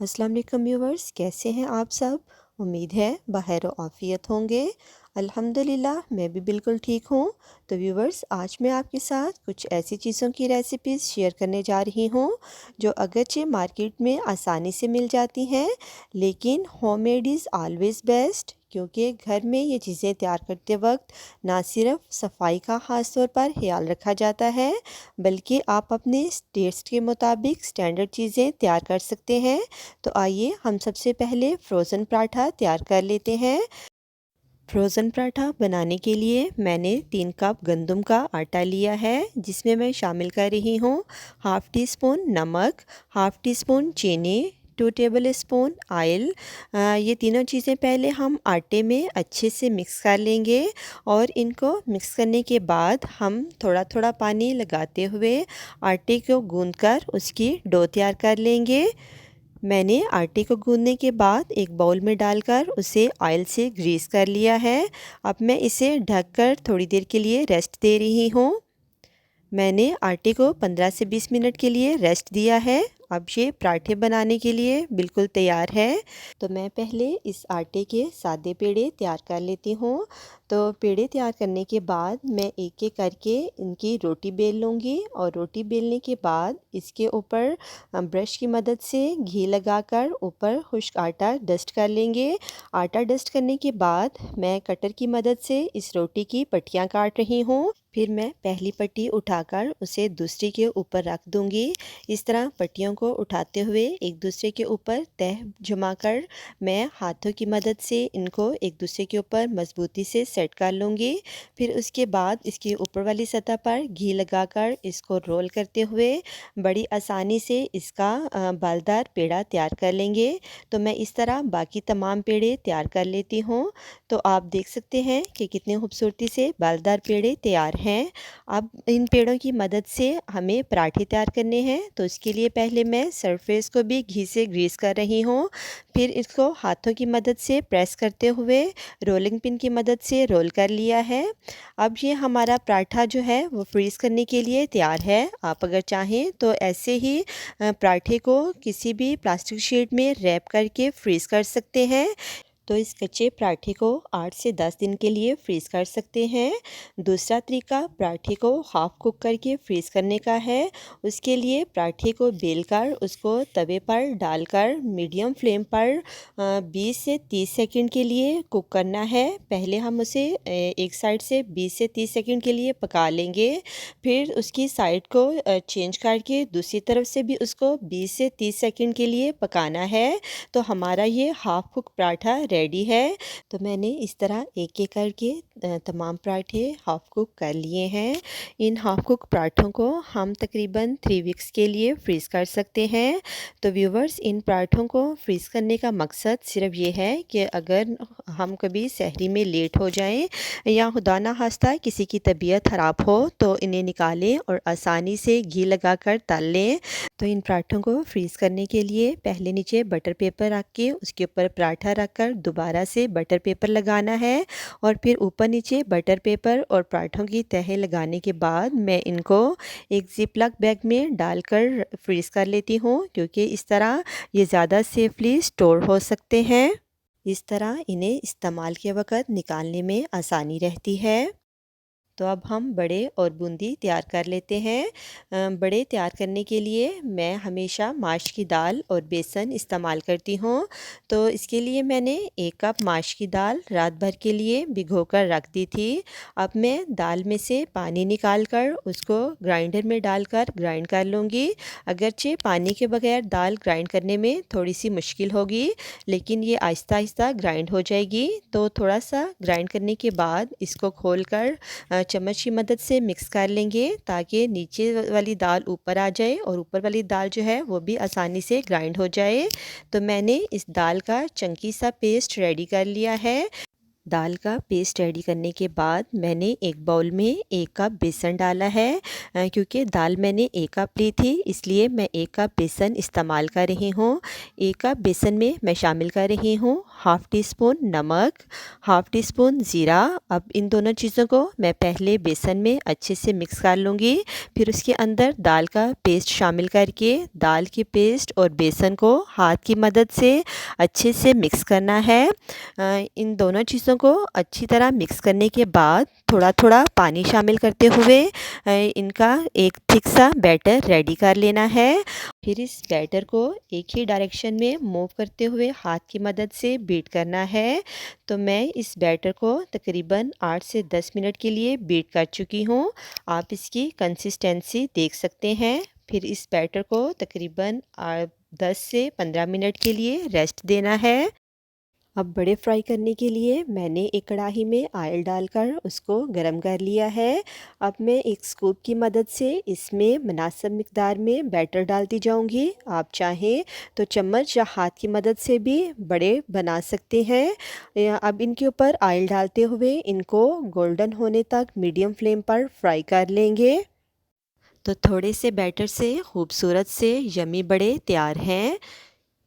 अस्सलाम वालेकुम व्यूवर्स, कैसे हैं आप सब। उम्मीद है बखैर आफ़ियत होंगे। अल्हम्दुलिल्लाह मैं भी बिल्कुल ठीक हूँ। तो व्यूवर्स, आज मैं आपके साथ कुछ ऐसी चीज़ों की रेसिपीज़ शेयर करने जा रही हूँ जो अगरचे मार्केट में आसानी से मिल जाती हैं, लेकिन होममेड इज़ ऑलवेज़ बेस्ट, क्योंकि घर में ये चीज़ें तैयार करते वक्त ना सिर्फ सफाई का ख़ास तौर पर ख्याल रखा जाता है, बल्कि आप अपने टेस्ट के मुताबिक स्टैंडर्ड चीज़ें तैयार कर सकते हैं। तो आइए हम सबसे पहले फ्रोज़न पराठा तैयार कर लेते हैं। फ्रोज़न पराठा बनाने के लिए मैंने 3 कप गंदम का आटा लिया है, जिसमें मैं शामिल कर रही हूँ हाफ़ टी स्पून नमक, हाफ़ टी स्पून चीनी, 2 टेबल स्पून ऑयल। ये तीनों चीज़ें पहले हम आटे में अच्छे से मिक्स कर लेंगे और इनको मिक्स करने के बाद हम थोड़ा थोड़ा पानी लगाते हुए आटे को गूंदकर उसकी डो तैयार कर लेंगे। मैंने आटे को गूंदने के बाद एक बाउल में डालकर उसे ऑयल से ग्रीस कर लिया है। अब मैं इसे ढककर थोड़ी देर के लिए रेस्ट दे रही हूँ। मैंने आटे को 15 से 20 मिनट के लिए रेस्ट दिया है। अब ये पराठे बनाने के लिए बिल्कुल तैयार है। तो मैं पहले इस आटे के सादे पेड़े तैयार कर लेती हूँ। तो पेड़े तैयार करने के बाद मैं एक एक करके इनकी रोटी बेल लूँगी और रोटी बेलने के बाद इसके ऊपर ब्रश की मदद से घी लगाकर ऊपर खुश्क आटा डस्ट कर लेंगे। आटा डस्ट करने के बाद मैं कटर की मदद से इस रोटी की पट्टियाँ काट रही हूँ। फिर मैं पहली पट्टी उठाकर उसे दूसरी के ऊपर रख दूँगी। इस तरह पट्टियों को उठाते हुए एक दूसरे के ऊपर तह जमाकर मैं हाथों की मदद से इनको एक दूसरे के ऊपर मजबूती से सेट कर लूँगी। फिर उसके बाद इसके ऊपर वाली सतह पर घी लगाकर इसको रोल करते हुए बड़ी आसानी से इसका बालदार पेड़ा तैयार कर लेंगे। तो मैं इस तरह बाकी तमाम पेड़े तैयार कर लेती हूँ। तो आप देख सकते हैं कि कितनी खूबसूरती से बालदार पेड़े तैयार हैं। अब इन पेड़ों की मदद से हमें पराठे तैयार करने हैं, तो इसके लिए पहले मैं सरफेस को भी घी से ग्रीस कर रही हूँ। फिर इसको हाथों की मदद से प्रेस करते हुए रोलिंग पिन की मदद से रोल कर लिया है। अब ये हमारा पराठा जो है वो फ्रीज़ करने के लिए तैयार है। आप अगर चाहें तो ऐसे ही पराठे को किसी भी प्लास्टिक शीट में रैप करके फ्रीज़ कर सकते हैं। तो इस कच्चे पराठे को 8 से 10 दिन के लिए फ्रीज़ कर सकते हैं। दूसरा तरीका पराठे को हाफ़ कुक करके फ्रीज़ करने का है। उसके लिए पराठे को बेलकर उसको तवे पर डालकर मीडियम फ्लेम पर 20 से 30 सेकंड के लिए कुक करना है। पहले हम उसे एक साइड से 20 से 30 सेकंड के लिए पका लेंगे। फिर उसकी साइड को चेंज करके दूसरी तरफ से भी उसको 20 से 30 सेकंड के लिए पकाना है। तो हमारा ये हाफ़ कुक पराठा रेडी है। तो मैंने इस तरह एक एक करके तमाम पराठे हाफ़ कुक कर लिए हैं। इन हाफ़ कुक पराठों को हम तकरीबन 3 वीक्स के लिए फ्रीज़ कर सकते हैं। तो व्यूवर्स, इन पराठों को फ्रीज़ करने का मकसद सिर्फ ये है कि अगर हम कभी सहरी में लेट हो जाएं या खुदा ना खास्ता किसी की तबीयत ख़राब हो तो इन्हें निकालें और आसानी से घी लगाकर तल लें। तो इन पराठों को फ्रीज़ करने के लिए पहले नीचे बटर पेपर रख के उसके ऊपर पराठा रख कर दोबारा से बटर पेपर लगाना है और फिर ऊपर नीचे बटर पेपर और पराठों की तहें लगाने के बाद मैं इनको एक ज़िप-लॉक बैग में डालकर फ्रीज़ कर लेती हूँ, क्योंकि इस तरह ये ज़्यादा सेफली स्टोर हो सकते हैं। इस तरह इन्हें इस्तेमाल के वक़्त निकालने में आसानी रहती है। तो अब हम बड़े और बूंदी तैयार कर लेते हैं। बड़े तैयार करने के लिए मैं हमेशा माश की दाल और बेसन इस्तेमाल करती हूँ। तो इसके लिए मैंने 1 कप माश की दाल रात भर के लिए भिगोकर रख दी थी। अब मैं दाल में से पानी निकाल कर उसको ग्राइंडर में डालकर ग्राइंड कर लूँगी। अगरचे पानी के बगैर दाल ग्राइंड करने में थोड़ी सी मुश्किल होगी, लेकिन ये आहिस्ता आहिस्ता ग्राइंड हो जाएगी। तो थोड़ा सा ग्राइंड करने के बाद इसको खोल कर चम्मच की मदद से मिक्स कर लेंगे, ताकि नीचे वाली दाल ऊपर आ जाए और ऊपर वाली दाल जो है वो भी आसानी से ग्राइंड हो जाए। तो मैंने इस दाल का चंकी सा पेस्ट रेडी कर लिया है। दाल का पेस्ट रेडी करने के बाद मैंने एक बाउल में 1 कप बेसन डाला है। क्योंकि दाल मैंने 1 कप ली थी, इसलिए मैं 1 कप बेसन इस्तेमाल कर रही हूँ। 1 कप बेसन में मैं शामिल कर रही हूँ हाफ़ टी स्पून नमक, हाफ़ टी स्पून ज़ीरा। अब इन दोनों चीज़ों को मैं पहले बेसन में अच्छे से मिक्स कर लूँगी। फिर उसके अंदर दाल का पेस्ट शामिल करके दाल की पेस्ट और बेसन को हाथ की मदद से अच्छे से मिक्स करना है। इन दोनों चीज़ों को अच्छी तरह मिक्स करने के बाद थोड़ा थोड़ा पानी शामिल करते हुए इनका एक थिक सा बैटर रेडी कर लेना है। फिर इस बैटर को एक ही डायरेक्शन में मूव करते हुए हाथ की मदद से बीट करना है। तो मैं इस बैटर को तकरीबन 8 से 10 मिनट के लिए बीट कर चुकी हूँ। आप इसकी कंसिस्टेंसी देख सकते हैं। फिर इस बैटर को तकरीबन 10 से 15 मिनट के लिए रेस्ट देना है। अब बड़े फ्राई करने के लिए मैंने एक कढ़ाई में ऑयल डालकर उसको गरम कर लिया है। अब मैं एक स्कूप की मदद से इसमें मुनासिब मिक़दार में बैटर डालती जाऊंगी। आप चाहें तो चम्मच या हाथ की मदद से भी बड़े बना सकते हैं। अब इनके ऊपर ऑयल डालते हुए इनको गोल्डन होने तक मीडियम फ्लेम पर फ्राई कर लेंगे। तो थोड़े से बैटर से खूबसूरत से यमी बड़े तैयार हैं।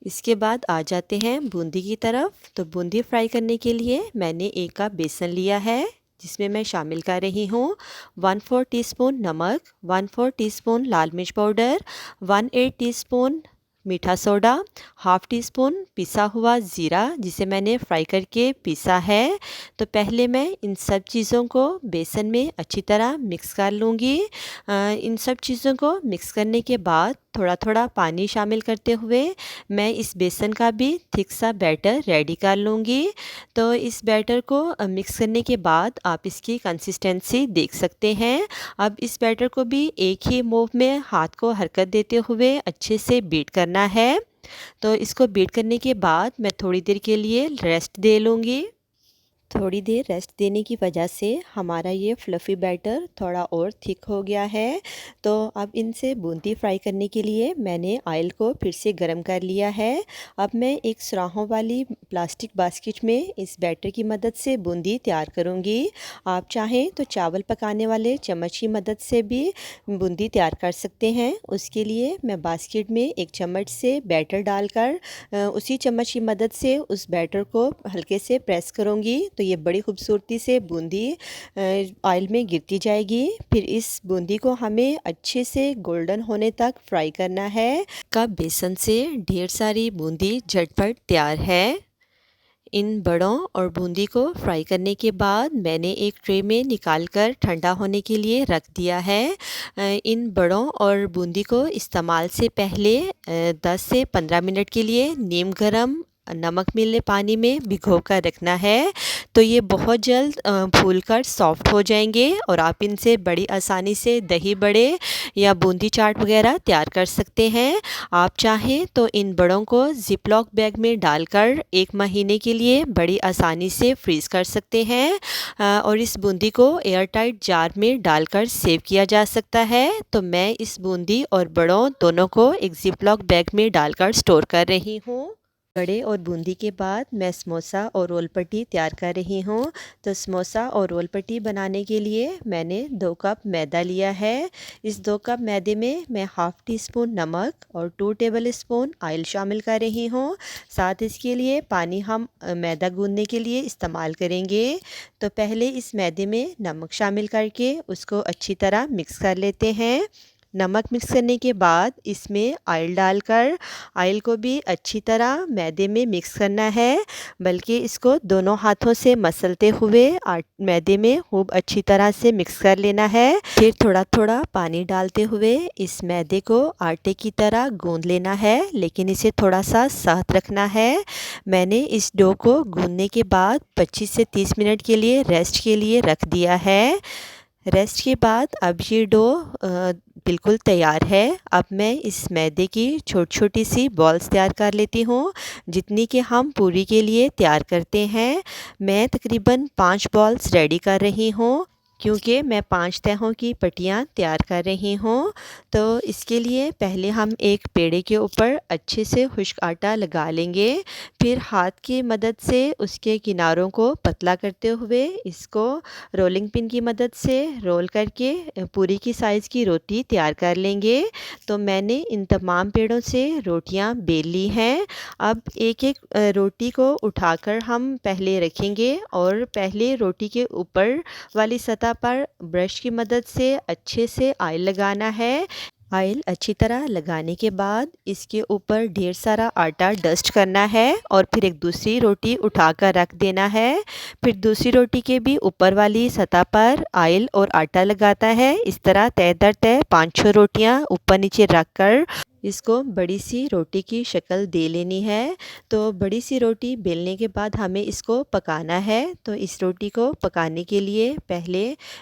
इसके बाद आ जाते हैं बूंदी की तरफ। तो बूंदी फ्राई करने के लिए मैंने 1 कप बेसन लिया है, जिसमें मैं शामिल कर रही हूँ 1/4 टीस्पून नमक, 1/4 टीस्पून लाल मिर्च पाउडर, 1/8 टीस्पून मीठा सोडा, हाफ़ टी स्पून पिसा हुआ ज़ीरा जिसे मैंने फ्राई करके पीसा है। तो पहले मैं इन सब चीज़ों को बेसन में अच्छी तरह मिक्स कर लूँगी। इन सब चीज़ों को मिक्स करने के बाद थोड़ा थोड़ा पानी शामिल करते हुए मैं इस बेसन का भी थिक सा बैटर रेडी कर लूँगी। तो इस बैटर को मिक्स करने के बाद आप इसकी कंसिस्टेंसी देख सकते हैं। अब इस बैटर को भी एक ही मूव में हाथ को हरकत देते हुए अच्छे से बीट करना है। तो इसको बीट करने के बाद मैं थोड़ी देर के लिए रेस्ट दे लूँगी। थोड़ी देर रेस्ट देने की वजह से हमारा ये फ्लफ़ी बैटर थोड़ा और थिक हो गया है। तो अब इनसे बूंदी फ्राई करने के लिए मैंने ऑयल को फिर से गरम कर लिया है। अब मैं एक सुराहों वाली प्लास्टिक बास्केट में इस बैटर की मदद से बूंदी तैयार करूँगी। आप चाहें तो चावल पकाने वाले चम्मच की मदद से भी बूंदी तैयार कर सकते हैं। उसके लिए मैं बास्केट में एक चम्मच से बैटर डालकर उसी चम्मच की मदद से उस बैटर को हल्के से प्रेस करूँगी। तो ये बड़ी खूबसूरती से बूंदी ऑयल में गिरती जाएगी। फिर इस बूंदी को हमें अच्छे से गोल्डन होने तक फ्राई करना है। कप बेसन से ढेर सारी बूंदी झटपट तैयार है। इन बड़ों और बूंदी को फ्राई करने के बाद मैंने एक ट्रे में निकाल कर ठंडा होने के लिए रख दिया है। इन बड़ों और बूंदी को इस्तेमाल से पहले 10 से 15 मिनट के लिए नीम गर्म नमक मिले पानी में भिगो कर रखना है। तो ये बहुत जल्द फूलकर सॉफ्ट हो जाएंगे और आप इनसे बड़ी आसानी से दही बड़े या बूंदी चाट वगैरह तैयार कर सकते हैं। आप चाहें तो इन बड़ों को ज़िप लॉक बैग में डालकर 1 महीने के लिए बड़ी आसानी से फ्रीज़ कर सकते हैं। और इस बूंदी को एयर टाइट जार में डालकर सेव किया जा सकता है। तो मैं इस बूंदी और बड़ों दोनों को एक ज़िप लॉक बैग में डालकर स्टोर कर रही हूँ। बड़े और बूंदी के बाद मैं समोसा और रोल पट्टी तैयार कर रही हूँ। तो समोसा और रोल पट्टी बनाने के लिए मैंने 2 कप मैदा लिया है। इस 2 कप मैदे में मैं हाफ़ टी स्पून नमक और 2 टेबल स्पून ऑयल शामिल कर रही हूँ। साथ इसके लिए पानी हम मैदा गूंदने के लिए इस्तेमाल करेंगे। तो पहले इस मैदे में नमक शामिल करके उसको अच्छी तरह मिक्स कर लेते हैं। नमक मिक्स करने के बाद इसमें ऑयल डालकर ऑयल को भी अच्छी तरह मैदे में मिक्स करना है, बल्कि इसको दोनों हाथों से मसलते हुए मैदे में खूब अच्छी तरह से मिक्स कर लेना है। फिर थोड़ा थोड़ा पानी डालते हुए इस मैदे को आटे की तरह गूंद लेना है, लेकिन इसे थोड़ा सा सख्त रखना है। मैंने इस डो को गूंदने के बाद 25 से 30 मिनट के लिए रेस्ट के लिए रख दिया है। रेस्ट के बाद अब ये डो बिल्कुल तैयार है। अब मैं इस मैदे की छोटी छोटी सी बॉल्स तैयार कर लेती हूँ, जितनी कि हम पूरी के लिए तैयार करते हैं। मैं तकरीबन 5 बॉल्स रेडी कर रही हूँ, क्योंकि मैं 5 तहों की पट्टियाँ तैयार कर रही हूँ। तो इसके लिए पहले हम एक पेड़े के ऊपर अच्छे से खुश्क आटा लगा लेंगे। फिर हाथ की मदद से उसके किनारों को पतला करते हुए इसको रोलिंग पिन की मदद से रोल करके पूरी की साइज़ की रोटी तैयार कर लेंगे। तो मैंने इन तमाम पेड़ों से रोटियां बेल ली हैं। अब एक एक रोटी को उठाकर हम पहले रखेंगे और पहले रोटी के ऊपर वाली सतह पर ब्रश की मदद से अच्छे से ऑयल लगाना है। ऑयल अच्छी तरह लगाने के बाद इसके ऊपर ढेर सारा आटा डस्ट करना है और फिर एक दूसरी रोटी उठाकर रख देना है। फिर दूसरी रोटी के भी ऊपर वाली सतह पर ऑयल और आटा लगाता है। इस तरह तय दर तय 5-6 रोटियां ऊपर नीचे रख कर इसको बड़ी सी रोटी की शक्ल दे लेनी है। तो बड़ी सी रोटी बेलने के बाद हमें इसको पकाना है। तो इस रोटी को पकाने के लिए पहले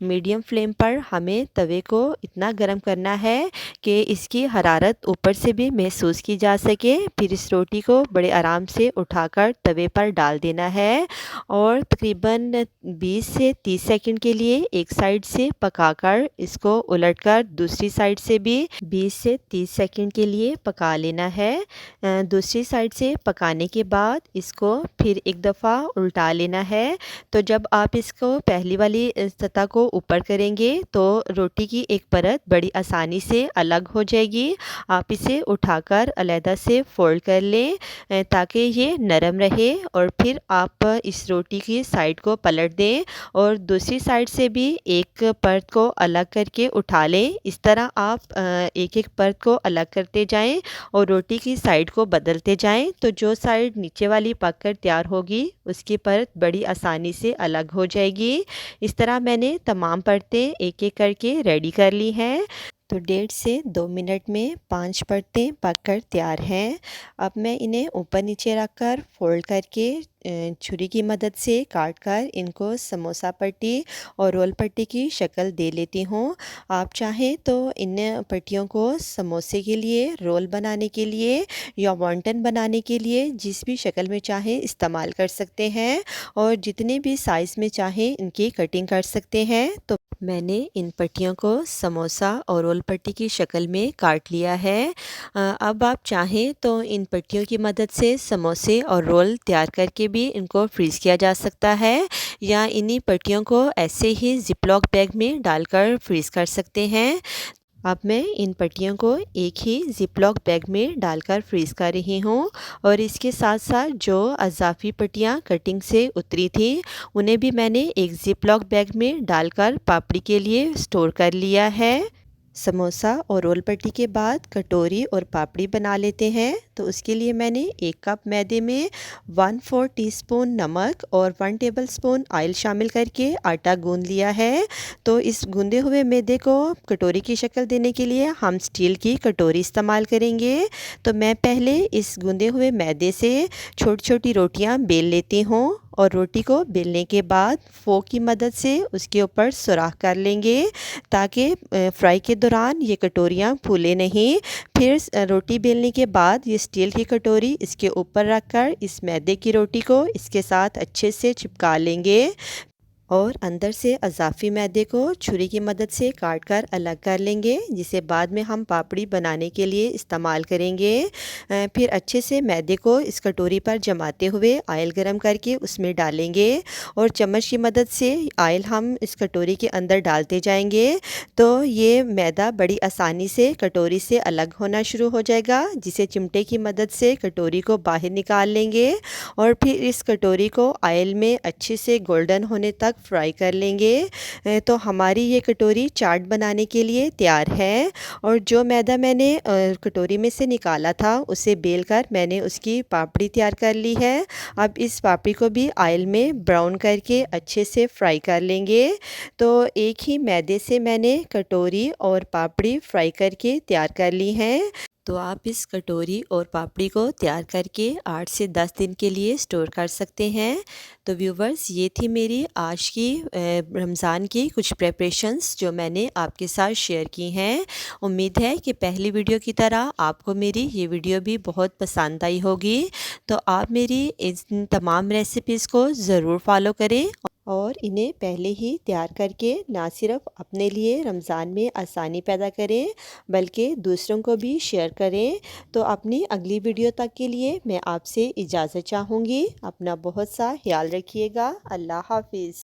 मीडियम फ्लेम पर हमें तवे को इतना गर्म करना है कि इसकी हरारत ऊपर से भी महसूस की जा सके। फिर इस रोटी को बड़े आराम से उठाकर तवे पर डाल देना है और तकरीबन 20 से 30 सेकंड के लिए एक साइड से पकाकर इसको उलटकर दूसरी साइड से भी 20 से 30 सेकंड के लिए पका लेना है। दूसरी साइड से पकाने के बाद इसको फिर एक दफ़ा उल्टा लेना है। तो जब आप इसको पहली वाली सतह को ऊपर करेंगे तो रोटी की एक परत बड़ी आसानी से अलग हो जाएगी। आप इसे उठाकर अलहदा से फोल्ड कर लें ताकि ये नरम रहे और फिर आप इस रोटी की साइड को पलट दें और दूसरी साइड से भी एक परत को अलग करके उठा लें। इस तरह आप एक एक परत को अलग करते जाएं और रोटी की साइड को बदलते जाएं। तो जो साइड नीचे वाली पककर तैयार होगी उसकी परत बड़ी आसानी से अलग हो जाएगी। इस तरह मैंने तमाम परतें एक एक करके रेडी कर ली हैं। तो 1.5 से 2 मिनट में 5 परतें पककर तैयार हैं। अब मैं इन्हें ऊपर नीचे रखकर फोल्ड करके छुरी की मदद से काटकर इनको समोसा पट्टी और रोल पट्टी की शक्ल दे लेती हूँ। आप चाहें तो इन पट्टियों को समोसे के लिए, रोल बनाने के लिए या वॉन्टन बनाने के लिए जिस भी शक्ल में चाहें इस्तेमाल कर सकते हैं और जितने भी साइज़ में चाहें इनकी कटिंग कर सकते हैं। तो मैंने इन पट्टियों को समोसा और रोल पट्टी की शक्ल में काट लिया है। अब आप चाहें तो इन पट्टियों की मदद से समोसे और रोल तैयार करके भी इनको फ्रीज़ किया जा सकता है या इन्हीं पट्टियों को ऐसे ही ज़िपलॉक बैग में डालकर फ्रीज़ कर सकते हैं। अब मैं इन पट्टियों को एक ही ज़िपलॉक बैग में डालकर फ्रीज़ कर रही हूँ और इसके साथ साथ जो अज़ाफ़ी पट्टियाँ कटिंग से उतरी थी उन्हें भी मैंने एक ज़िपलॉक बैग में डालकर पापड़ी के लिए स्टोर कर लिया है। समोसा और रोल पट्टी के बाद कटोरी और पापड़ी बना लेते हैं। तो उसके लिए मैंने 1 कप मैदे में 1/4 टीस्पून नमक और 1 टेबलस्पून ऑयल शामिल करके आटा गूंद लिया है। तो इस गूंदे हुए मैदे को कटोरी की शक्ल देने के लिए हम स्टील की कटोरी इस्तेमाल करेंगे। तो मैं पहले इस गूंदे हुए मैदे से छोटी छोटी रोटियां बेल लेती हूँ और रोटी को बेलने के बाद फोक की मदद से उसके ऊपर सुराख कर लेंगे ताकि फ्राई के दौरान ये कटोरियाँ फूले नहीं। फिर रोटी बेलने के बाद ये स्टील की कटोरी इसके ऊपर रखकर इस मैदे की रोटी को इसके साथ अच्छे से चिपका लेंगे और अंदर से अज़ाफ़ी मैदे को छुरी की मदद से काट कर अलग कर लेंगे जिसे बाद में हम पापड़ी बनाने के लिए इस्तेमाल करेंगे। फिर अच्छे से मैदे को इस कटोरी पर जमाते हुए ऑयल गरम करके उसमें डालेंगे और चम्मच की मदद से ऑयल हम इस कटोरी के अंदर डालते जाएंगे। तो ये मैदा बड़ी आसानी से कटोरी से अलग होना शुरू हो जाएगा जिसे चिमटे की मदद से कटोरी को बाहर निकाल लेंगे और फिर इस कटोरी को ऑयल में अच्छे से गोल्डन होने तक फ्राई कर लेंगे। तो हमारी ये कटोरी चाट बनाने के लिए तैयार है और जो मैदा मैंने कटोरी में से निकाला था उसे बेलकर मैंने उसकी पापड़ी तैयार कर ली है। अब इस पापड़ी को भी ऑयल में ब्राउन करके अच्छे से फ्राई कर लेंगे। तो एक ही मैदे से मैंने कटोरी और पापड़ी फ्राई करके तैयार कर ली हैं। तो आप इस कटोरी और पापड़ी को तैयार करके 8 से 10 दिन के लिए स्टोर कर सकते हैं। तो व्यूवर्स, ये थी मेरी आज की रमज़ान की कुछ प्रेपरेशंस जो मैंने आपके साथ शेयर की हैं। उम्मीद है कि पहली वीडियो की तरह आपको मेरी ये वीडियो भी बहुत पसंद आई होगी। तो आप मेरी इन तमाम रेसिपीज़ को ज़रूर फॉलो करें और इन्हें पहले ही तैयार करके ना सिर्फ अपने लिए रमज़ान में आसानी पैदा करें बल्कि दूसरों को भी शेयर करें। तो अपनी अगली वीडियो तक के लिए मैं आपसे इजाज़त चाहूँगी। अपना बहुत सा ख्याल रखिएगा। अल्लाह हाफ़िज़।